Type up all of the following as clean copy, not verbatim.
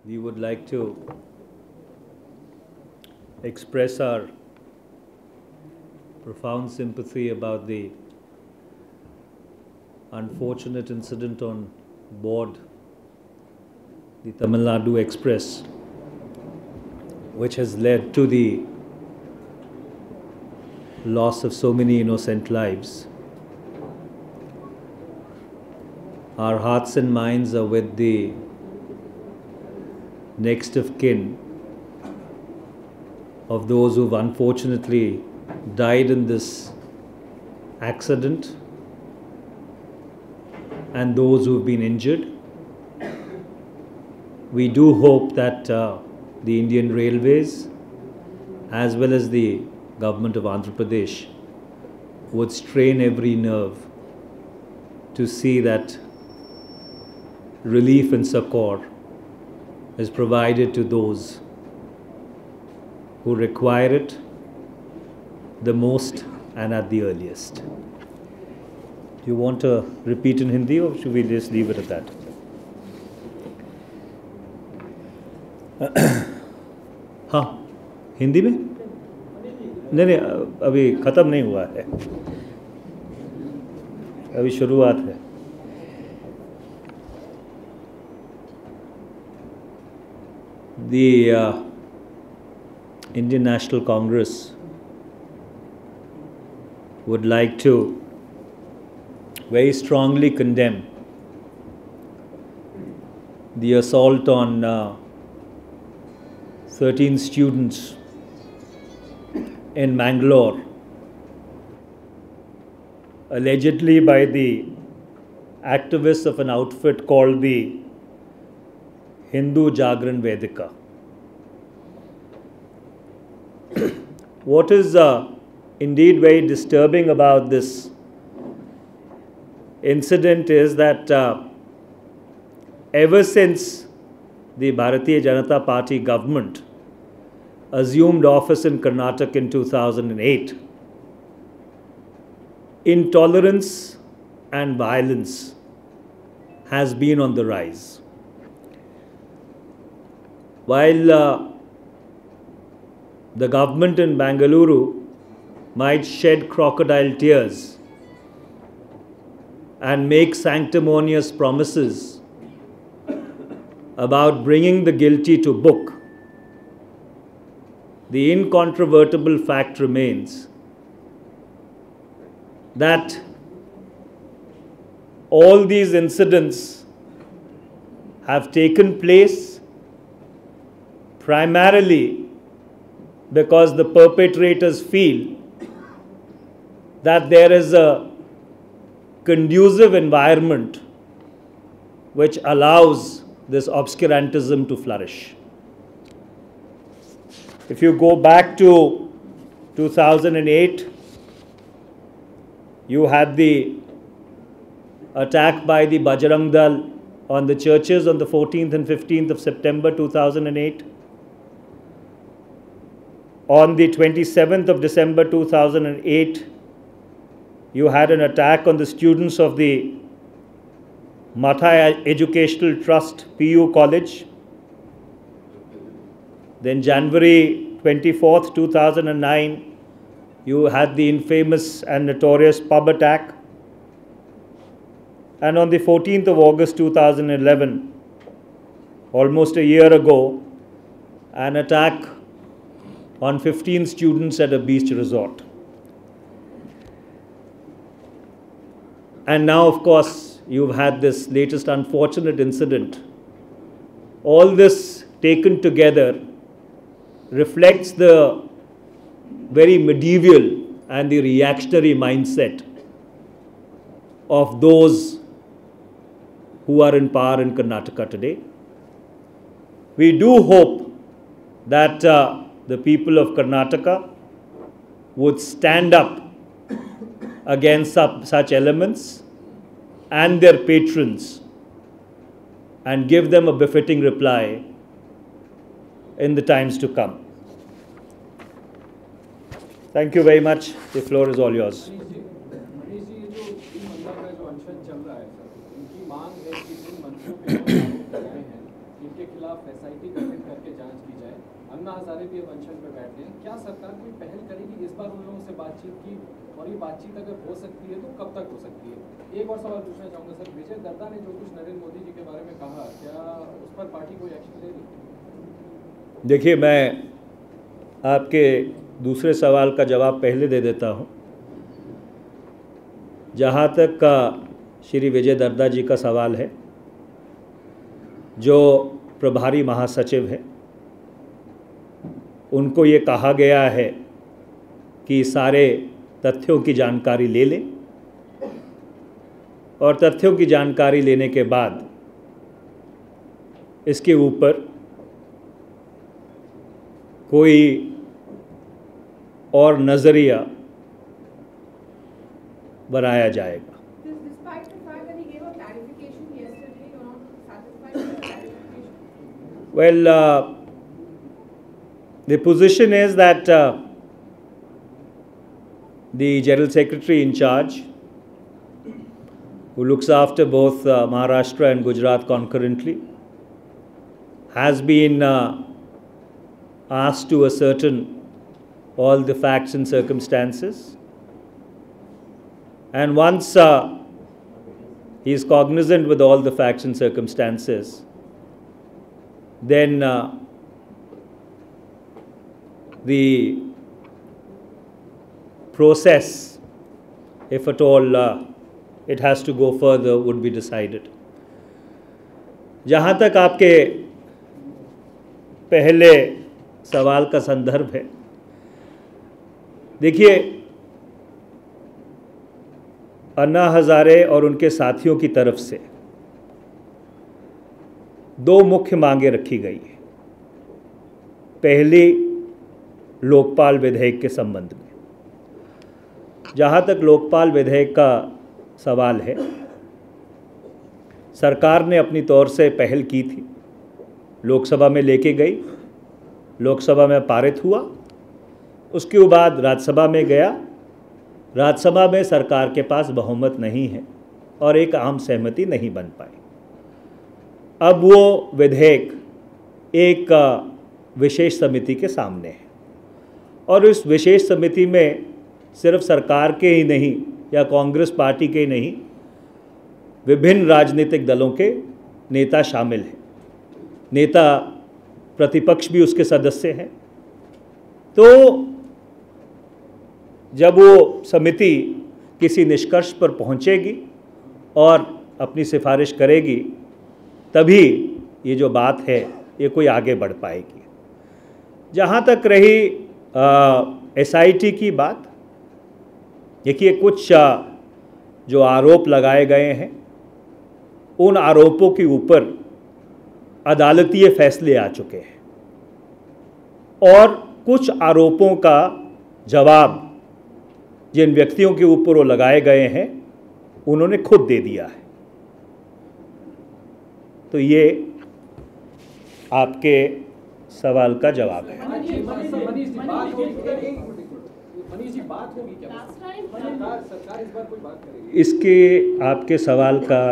we would like to express our profound sympathy about the unfortunate incident on board the Tamil Nadu Express, which has led to the loss of so many innocent lives. Our hearts and minds are with the next of kin of those who've unfortunately died in this accident and those who've been injured. We do hope that the Indian Railways as well as the government of Andhra Pradesh would strain every nerve to see that relief and succor is provided to those who require it the most and at the earliest. Do you want to repeat in Hindi or should we just leave it at that? हाँ, हिंदी में? नहीं, अभी ख़त्म नहीं हुआ है, अभी शुरुआत है. The Indian National Congress would like to very strongly condemn the assault on 13 students in Mangalore, allegedly by the activists of an outfit called the Hindu Jagran Vedika. What is indeed very disturbing about this incident is that ever since the Bharatiya Janata Party government assumed office in Karnataka in 2008, intolerance and violence has been on the rise. While the government in Bengaluru might shed crocodile tears and make sanctimonious promises about bringing the guilty to book, the incontrovertible fact remains that all these incidents have taken place primarily because the perpetrators feel that there is a conducive environment which allows this obscurantism to flourish. If you go back to 2008, you had the attack by the Bajrang Dal on the churches on the 14th and 15th of September 2008. On the 27th of December 2008, you had an attack on the students of the Matha Educational Trust PU College. Then January 24th, 2009, you had the infamous and notorious pub attack. And on the 14th of August 2011, almost a year ago, an attack on 15 students at a beach resort. And now, of course, you've had this latest unfortunate incident. All this taken together reflects the very medieval and the reactionary mindset of those who are in power in Karnataka today. We do hope that the people of Karnataka would stand up against such elements and their patrons and give them a befitting reply in the times to come. Thank you very much. The floor is all yours. मांग है कि जिन मंत्रियों के आरोप लगाए हैं इनके खिलाफ एसआईटी अन्ना हजारे भी अब अनशन पे बैठ गए, क्या सरकार कोई पहल करेगी इस बार उन लोगों से बातचीत की, और ये बातचीत अगर हो सकती है तो कब तक हो सकती है? एक और सवाल पूछना चाहूँगा सर, विजय दर्दा ने जो कुछ नरेंद्र मोदी जी के बारे में कहा, क्या उस पर पार्टी कोई एक्शन ले रही? देखिए, मैं आपके दूसरे सवाल का जवाब पहले दे देता हूँ। जहाँ तक का श्री विजय दर्दा जी का सवाल है, जो प्रभारी महासचिव हैं, उनको ये कहा गया है कि सारे तथ्यों की जानकारी ले लें, और तथ्यों की जानकारी लेने के बाद इसके ऊपर कोई और नज़रिया बनाया जाएगा। Well, the position is that the General Secretary in charge, who looks after both Maharashtra and Gujarat concurrently, has been asked to ascertain all the facts and circumstances, and once he is cognizant with all the facts and circumstances, then the process, if at all it has to go further, would be decided. जहाँ तक आपके पहले सवाल का संदर्भ है, देखिए, अन्ना हजारे और उनके साथियों की तरफ से दो मुख्य मांगें रखी गई हैं। पहली, लोकपाल विधेयक के संबंध में। जहाँ तक लोकपाल विधेयक का सवाल है, सरकार ने अपनी तौर से पहल की थी, लोकसभा में लेके गई, लोकसभा में पारित हुआ, उसके बाद राज्यसभा में गया, राज्यसभा में सरकार के पास बहुमत नहीं है और एक आम सहमति नहीं बन पाई। अब वो विधेयक एक विशेष समिति के सामने है, और इस विशेष समिति में सिर्फ सरकार के ही नहीं या कांग्रेस पार्टी के ही नहीं, विभिन्न राजनीतिक दलों के नेता शामिल हैं। नेता प्रतिपक्ष भी उसके सदस्य हैं। तो जब वो समिति किसी निष्कर्ष पर पहुंचेगी और अपनी सिफारिश करेगी, तभी ये जो बात है ये कोई आगे बढ़ पाएगी। जहाँ तक रही SIT की बात, देखिए, कुछ जो आरोप लगाए गए हैं, उन आरोपों के ऊपर अदालतीय फैसले आ चुके हैं, और कुछ आरोपों का जवाब जिन व्यक्तियों के ऊपर वो लगाए गए हैं, उन्होंने खुद दे दिया है। तो ये आपके सवाल का जवाब है। इसके आपके सवाल का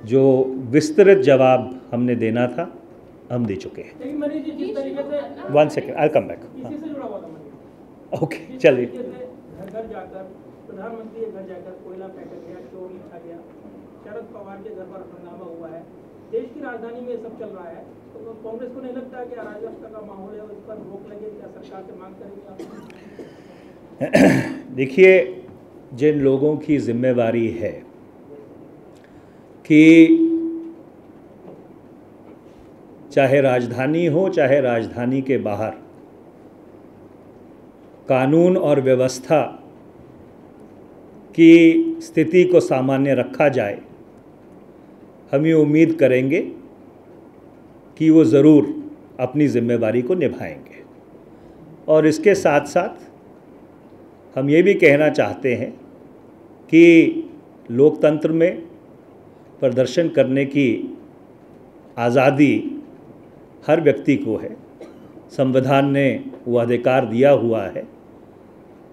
जो विस्तृत जवाब हमने देना था, हम दे चुके हैं। 1 सेकेंड, आई कम बैक। ओके, चलिए। घर जाकर प्रधानमंत्री के घर जाकर कोयला फेंका गया, चोरी छा गया, शरद पवार के घर पर हंगामा हुआ है, देश की राजधानी में ये सब चल रहा है, तो कांग्रेस को नहीं लगता कि अराजकता का माहौल है, उस पर रोक लगे? क्या सरकार से मांग करेंगे? देखिए, जिन लोगों की जिम्मेवारी है कि चाहे राजधानी हो चाहे राजधानी के बाहर कानून और व्यवस्था की स्थिति को सामान्य रखा जाए, हम ये उम्मीद करेंगे कि वो ज़रूर अपनी जिम्मेवारी को निभाएंगे। और इसके साथ साथ हम ये भी कहना चाहते हैं कि लोकतंत्र में प्रदर्शन करने की आज़ादी हर व्यक्ति को है, संविधान ने वो अधिकार दिया हुआ है,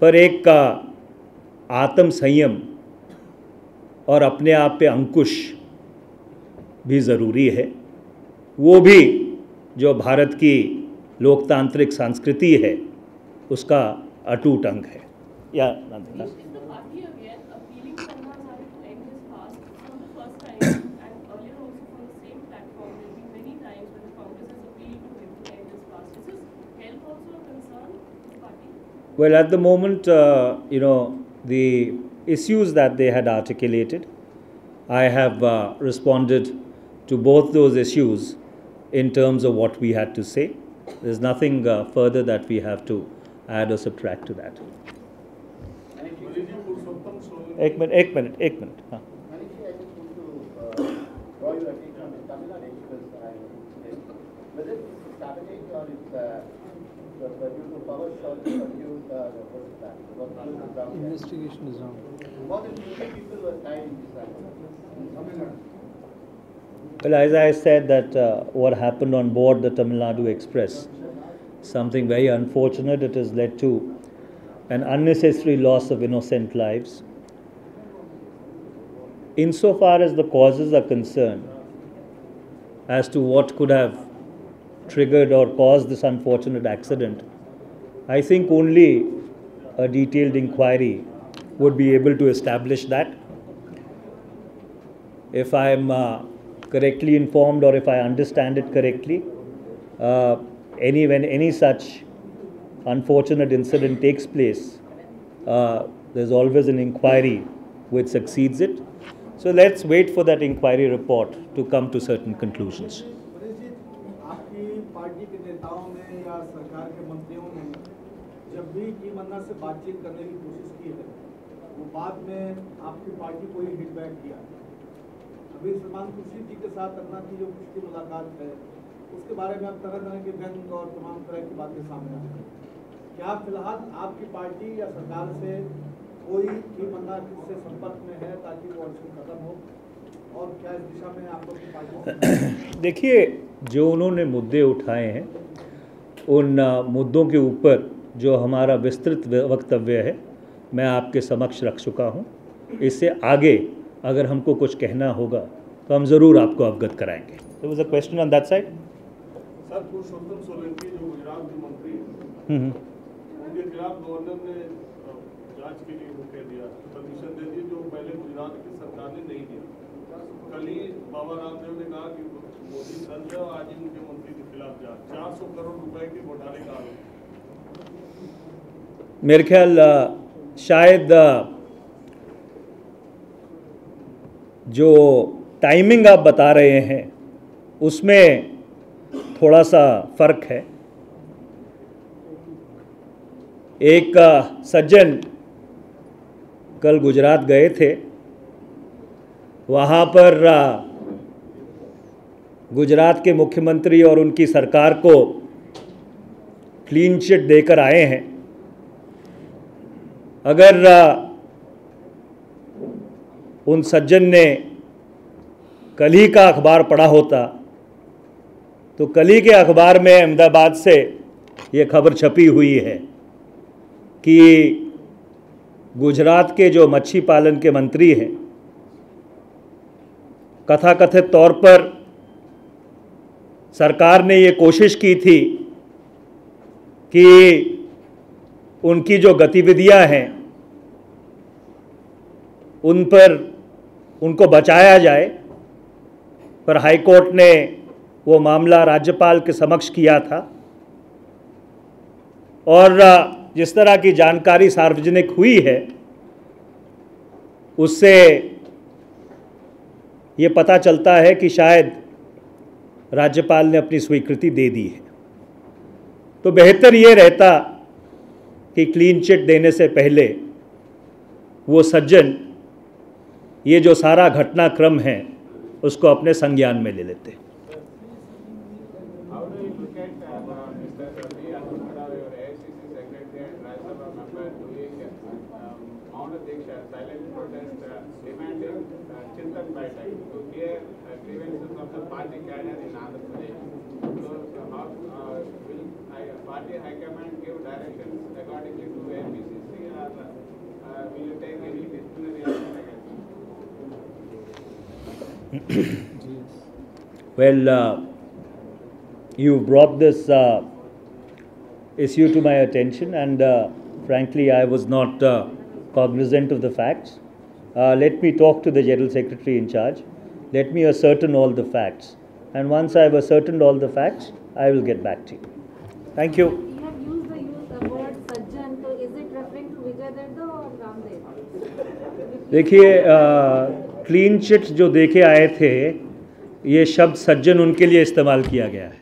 पर एक का आत्म संयम और अपने आप पे अंकुश भी ज़रूरी है। वो भी जो भारत की लोकतांत्रिक संस्कृति है उसका अटूट अंग है। या Is the party again appealing to Anna Hazare to end his fast from the first time and earlier also from the same platform? There have been many times when the Congress has appealed to him to end his fast. Is his health also a concern to the party? Well, at the moment, the issues that they had articulated, I have responded to both those issues in terms of what we had to say. There's nothing further that we have to add or subtract to that. एक minute हाँ। Manish, I just want to draw your attention on the Tamil Nadu Express. Whether it's sabotage or it's due to power shortage or due to Investigation is wrong. more than 50 people were died in this accident. Well, as I said that what happened on board the Tamil Nadu Express, something very unfortunate. It has led to an unnecessary loss of innocent lives. Insofar as the causes are concerned, as to what could have triggered or caused this unfortunate accident, I think only a detailed inquiry would be able to establish that. If I am correctly informed or if I understand it correctly, when any such unfortunate incident takes place, there's always an inquiry which succeeds it. So let's wait for that inquiry report to come to certain conclusions. आपकी party के नेताओं ने या सरकार के मंत्रियों ने जब भी टीमन्ना से बातचीत करने की कोशिश की है, वो बाद में आपकी पार्टी को ही हिटबैक किया। अभी सलमान खुर्शीद जी के साथ अन्ना की जो पिछली मुलाकात है, उसके बारे में अब तरह तरह के व्यंग और तमाम तरह की बातें सामने आ रही हैं। क्या फिलहाल आपकी पार्टी या सरकार से कोई टीमन्ना से संपर्क में है ताकि वो अड़चन खत्म हो, और क्या इस दिशा में आप लोग की पार्टी? देखिए, जो उन्होंने मुद्दे उठाए हैं, उन मुद्दों के ऊपर जो हमारा विस्तृत वक्तव्य है मैं आपके समक्ष रख चुका हूँ। इससे आगे अगर हमको कुछ कहना होगा तो हम ज़रूर आपको अवगत कराएंगे। There was a question on that side? Sir, Purushottam Solanki जो गुजरात के मंत्री हैं, उनके खिलाफ गवर्नर ने जांच के लिए वो कह दिया, परमिशन दे दी, जो पहले गुजरात की सरकार ने नहीं दिया। कल ही बाबा रामदेव ने कहा कि मोदी दंड है, आज ही मुख्यमंत्री के खिलाफ जांच। 400 करोड़ रुपए के घोटाले का आरोप। मेरे ख्याल शायद जो टाइमिंग आप बता रहे हैं उसमें थोड़ा सा फ़र्क है। एक सज्जन कल गुजरात गए थे, वहाँ पर गुजरात के मुख्यमंत्री और उनकी सरकार को क्लीन चिट देकर आए हैं। अगर उन सज्जन ने कल ही का अखबार पढ़ा होता तो कल ही के अखबार में अहमदाबाद से ये खबर छपी हुई है कि गुजरात के जो मच्छी पालन के मंत्री हैं, कथाकथित तौर पर सरकार ने ये कोशिश की थी कि उनकी जो गतिविधियां हैं उन पर उनको बचाया जाए, पर हाईकोर्ट ने वो मामला राज्यपाल के समक्ष किया था और जिस तरह की जानकारी सार्वजनिक हुई है उससे ये पता चलता है कि शायद राज्यपाल ने अपनी स्वीकृति दे दी है। तो बेहतर ये रहता कि क्लीन चिट देने से पहले वो सज्जन ये जो सारा घटनाक्रम है उसको अपने संज्ञान में ले लेते। Well, you brought this issue to my attention, and frankly, I was not cognizant of the facts. Let me talk to the General Secretary in charge. Let me ascertain all the facts. And once I have ascertained all the facts, I will get back to you. Thank you. You have used the word Sajjan, so is it referring to Vijay Darda or Ramdev? देखिए, clean chit जो देके आए थे, ये शब्द सज्जन उनके लिए इस्तेमाल किया गया है.